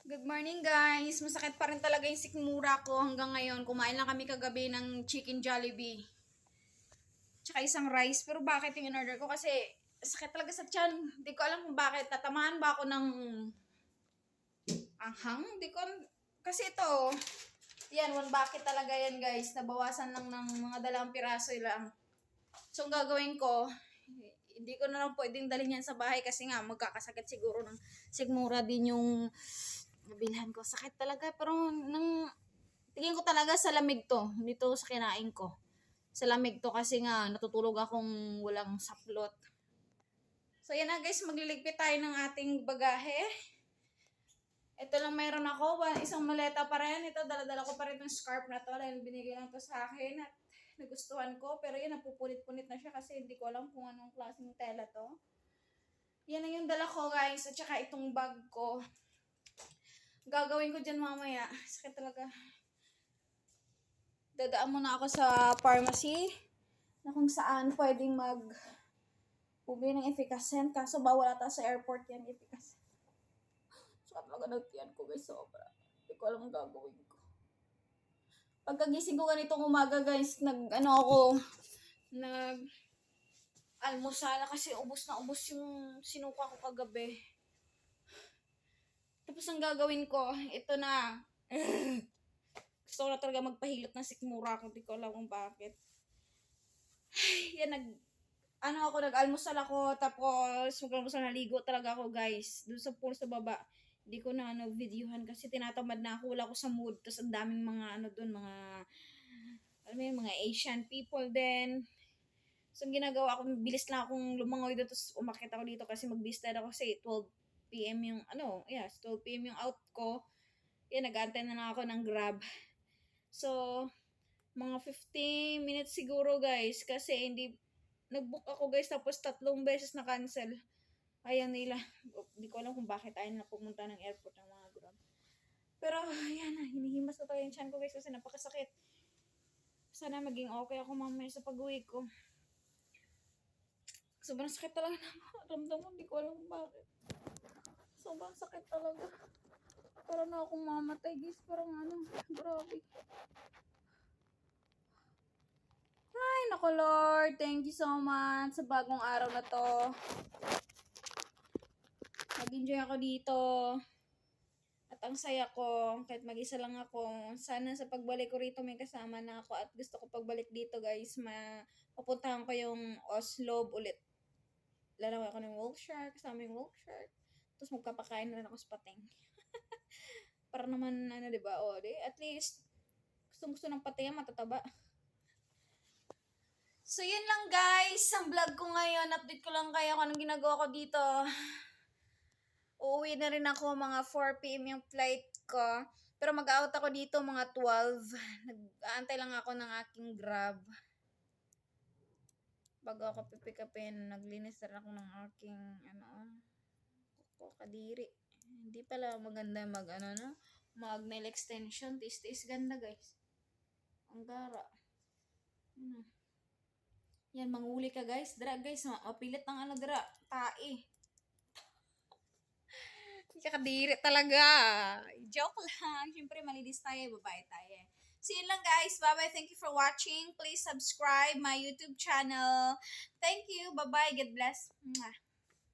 Good morning guys! Masakit pa rin talaga yung sikmura ko hanggang ngayon. Kumain lang kami kagabi ng chicken Jollibee. Tsaka isang rice. Pero bakit yung in-order ko? Kasi sakit talaga sa tiyan. Hindi ko alam kung bakit. Tatamaan ba ako ng anghang? Hindi ko. Kasi ito, yan, one bucket talaga yan guys. Nabawasan lang ng mga dalawang piraso lang. So ang gagawin ko, hindi ko na lang pwedeng dalhin yan sa bahay kasi nga magkakasakit siguro ng sigmura din yung nabilhan ko. Sakit talaga pero tingin ko talaga sa lamig to. Dito sa kinain ko. Sa lamig to kasi nga natutulog akong walang saplot. So yan na guys, magliligpit tayo ng ating bagahe. Ito lang meron ako, isang maleta pa rin. Ito, dala-dala ko pa rin itong scarf na to dahil binigay lang to sa akin at nagustuhan ko. Pero yan, napupunit-punit na siya kasi hindi ko alam kung anong klaseng tela to. Yan na yung dala ko guys at saka itong bag ko. Gagawin ko dyan mamaya. Sakit talaga. Dadaan muna ako sa pharmacy na kung saan pwedeng bumili ng efficacent. Kaso bawal ata sa airport yan, efficacent. Sakit talaga nagtiyan ko guys, sobra. Hindi ko alam ang gagawin ko. Pagkagising ko ganitong umaga guys, almusal kasi ubos na ubos yung sinuka ko kagabi. Tapos ang gagawin ko, ito na. Gusto ko na talaga magpahilot ng sikmura ko. Hindi ko alam kung bakit. Yan, nag-almusal ako. Tapos, mag-almusal, naligo talaga ako guys. Doon sa pool sa baba. Hindi ko na videohan kasi tinatamad na ako. Wala ako sa mood. Tapos ang daming mga mga Asian people din. So, ang ginagawa ko, bilis lang akong lumangoy doon. Tapos umakit ako dito kasi mag-bista ako kasi 12 p.m. yung, 12 p.m. yung out ko. Yan, nag-aantay na lang ako ng Grab. So, mga 15 minutes siguro guys. Kasi nag-book ako guys. Tapos 3 beses na cancel. Ayaw nila. Hindi ko alam kung bakit ayaw na pumunta ng airport ng mga Grab. Pero, ayan na. Hinihimas na tayo yung chan ko guys kasi napakasakit. Sana maging okay ako mamaya sa pag-uwi ko. Sobrang sakit talaga na ramdam ko. Hindi ko alam kung bakit. Sobrang sakit talaga. Parang na akong mamatay guys. Parang grabe. Ay, naku Lord. Thank you so much sa bagong araw na to. Nag-enjoy ako dito. At ang saya ko. Kahit mag-isa lang ako. Sana sa pagbalik ko rito may kasama na ako. At gusto ko pagbalik dito guys. Mapupuntahan ko yung Oslo ulit. Lalaway ako ng Wiltshire. Kasama yung Wiltshire. Tapos magpapakain na rin ako sa pating. Para naman, diba? O, at least, gusto ng pating matataba. So, yun lang guys. Ang vlog ko ngayon. Update ko lang kayo kung anong ginagawa ko dito. Uuwi na rin ako. Mga 4 p.m. yung flight ko. Pero mag-out ako dito mga 12. Nag-aantay lang ako ng aking Grab. Bago ako pipikapin, naglinis rin ako ng aking, kadiri. Hindi pala maganda mag-nail extension. Tis-tis ganda guys. Ang gara. Yan, manguli ka guys. Dara guys, mapilit ng dara. Tae. Kadiri talaga. Joke lang. Siyempre, malinis tayo. Babae tayo. So, yun lang guys. Bye-bye. Thank you for watching. Please subscribe my YouTube channel. Thank you. Bye-bye. God bless. Mwah.